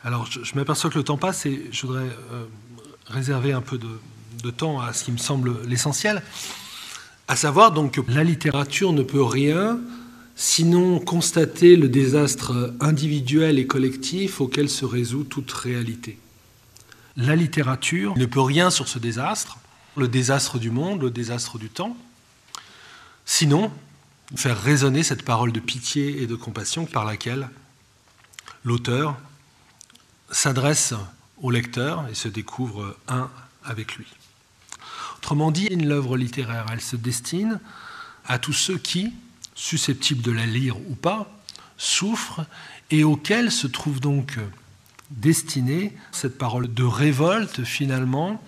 Alors, je m'aperçois que le temps passe et je voudrais réserver un peu de temps à ce qui me semble l'essentiel, à savoir donc que la littérature ne peut rien sinon constater le désastre individuel et collectif auquel se résout toute réalité. La littérature ne peut rien sur ce désastre, le désastre du monde, le désastre du temps, sinon faire résonner cette parole de pitié et de compassion par laquelle l'auteur s'adresse au lecteur et se découvre un avec lui. Autrement dit, l'œuvre littéraire, elle se destine à tous ceux qui, susceptibles de la lire ou pas, souffrent et auxquels se trouve donc destinée cette parole de révolte finalement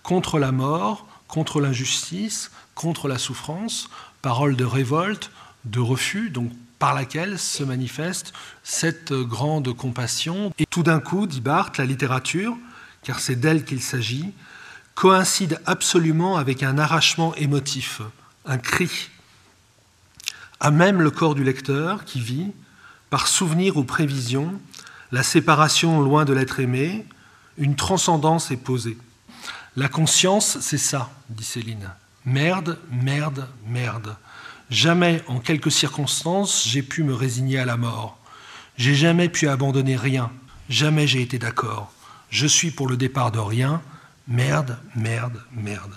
contre la mort, contre l'injustice, contre la souffrance, parole de révolte, de refus, donc par laquelle se manifeste cette grande compassion. Et tout d'un coup, dit Barthes, la littérature, car c'est d'elle qu'il s'agit, coïncide absolument avec un arrachement émotif, un cri, à même le corps du lecteur qui vit, par souvenir ou prévision, la séparation loin de l'être aimé, une transcendance est posée. La conscience, c'est ça, dit Céline. Merde, merde, merde. Jamais, en quelques circonstances, j'ai pu me résigner à la mort. J'ai jamais pu abandonner rien. Jamais j'ai été d'accord. Je suis pour le départ de rien. Merde, merde, merde.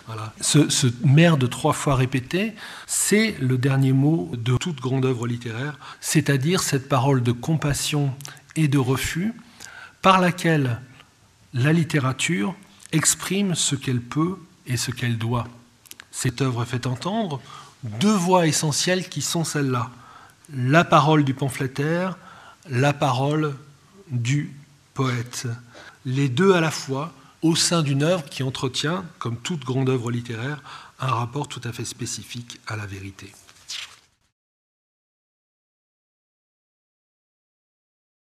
Voilà. Ce merde 3 fois répété, c'est le dernier mot de toute grande œuvre littéraire, c'est-à-dire cette parole de compassion et de refus par laquelle la littérature exprime ce qu'elle peut et ce qu'elle doit. Cette œuvre fait entendre 2 voix essentielles qui sont celles-là. La parole du pamphlétaire, la parole du poète. Les 2 à la fois au sein d'une œuvre qui entretient, comme toute grande œuvre littéraire, un rapport tout à fait spécifique à la vérité.